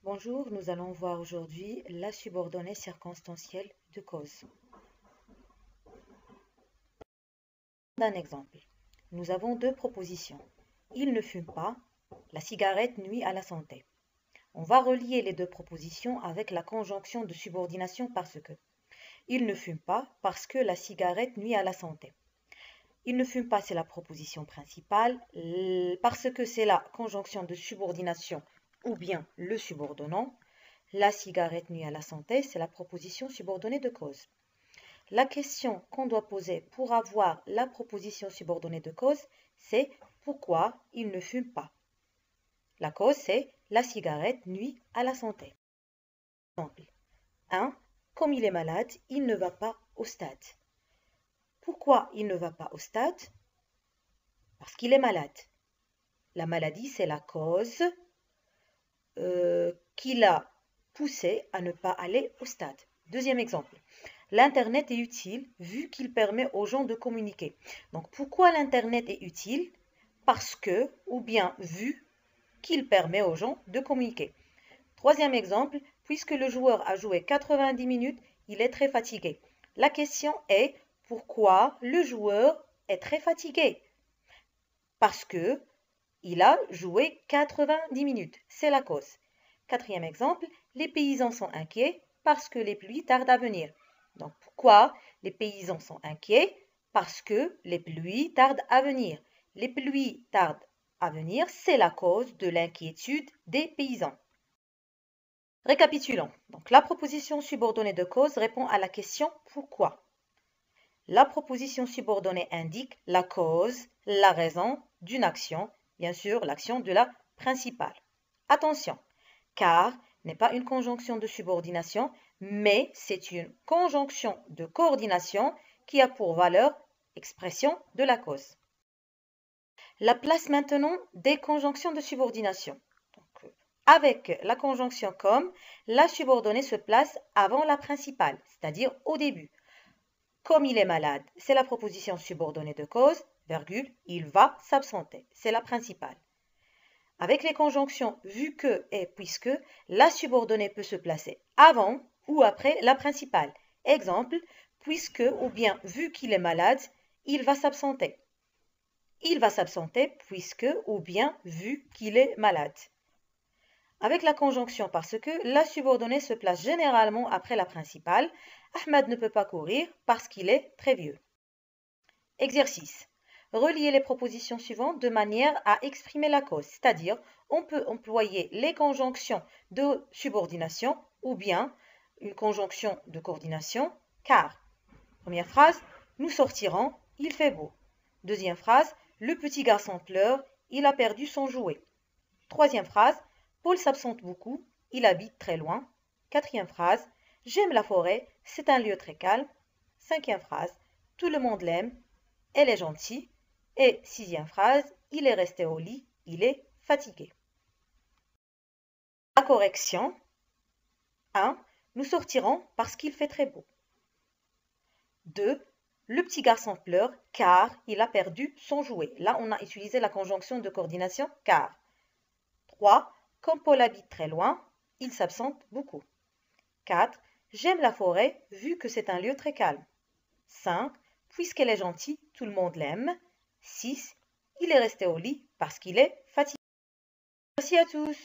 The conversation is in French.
Bonjour, nous allons voir aujourd'hui la subordonnée circonstancielle de cause. D'un exemple, nous avons deux propositions. Il ne fume pas, la cigarette nuit à la santé. On va relier les deux propositions avec la conjonction de subordination parce que. Il ne fume pas parce que la cigarette nuit à la santé. Il ne fume pas, c'est la proposition principale, parce que c'est la conjonction de subordination ou bien le subordonnant. La cigarette nuit à la santé, c'est la proposition subordonnée de cause. La question qu'on doit poser pour avoir la proposition subordonnée de cause, c'est pourquoi il ne fume pas. La cause, c'est la cigarette nuit à la santé. Exemple 1. Comme il est malade, il ne va pas au stade. Pourquoi il ne va pas au stade? Parce qu'il est malade. La maladie, c'est la cause qui l'a poussé à ne pas aller au stade. Deuxième exemple. L'Internet est utile vu qu'il permet aux gens de communiquer. Donc pourquoi l'Internet est utile? Parce que, ou bien vu qu'il permet aux gens de communiquer. Troisième exemple, puisque le joueur a joué 90 minutes, il est très fatigué. La question est pourquoi le joueur est très fatigué? Parce que il a joué 90 minutes. C'est la cause. Quatrième exemple, les paysans sont inquiets parce que les pluies tardent à venir. Donc pourquoi les paysans sont inquiets? Parce que les pluies tardent à venir. Les pluies tardent à venir, c'est la cause de l'inquiétude des paysans. Récapitulons. Donc la proposition subordonnée de cause répond à la question pourquoi. La proposition subordonnée indique la cause, la raison d'une action, bien sûr l'action de la principale. Attention, car n'est pas une conjonction de subordination, mais c'est une conjonction de coordination qui a pour valeur expression de la cause. La place maintenant des conjonctions de subordination. Donc, avec la conjonction comme, la subordonnée se place avant la principale, c'est-à-dire au début. Comme il est malade, c'est la proposition subordonnée de cause, virgule, il va s'absenter, c'est la principale. Avec les conjonctions vu que et puisque, la subordonnée peut se placer avant ou après la principale. Exemple, puisque ou bien vu qu'il est malade, il va s'absenter. Il va s'absenter puisque ou bien vu qu'il est malade. Avec la conjonction parce que, la subordonnée se place généralement après la principale. Ahmed ne peut pas courir parce qu'il est très vieux. Exercice. Relier les propositions suivantes de manière à exprimer la cause, c'est-à-dire on peut employer les conjonctions de subordination ou bien une conjonction de coordination, car. Première phrase, nous sortirons, il fait beau. Deuxième phrase, le petit garçon pleure, il a perdu son jouet. Troisième phrase, Paul s'absente beaucoup, il habite très loin. Quatrième phrase, j'aime la forêt, c'est un lieu très calme. Cinquième phrase, tout le monde l'aime, elle est gentille. Et sixième phrase, il est resté au lit, il est fatigué. La correction. 1. Nous sortirons parce qu'il fait très beau. 2. Le petit garçon pleure car il a perdu son jouet. Là, on a utilisé la conjonction de coordination car. 3. Comme Paul habite très loin, il s'absente beaucoup. 4. J'aime la forêt vu que c'est un lieu très calme. 5. Puisqu'elle est gentille, tout le monde l'aime. 6. Il est resté au lit parce qu'il est fatigué. Merci à tous.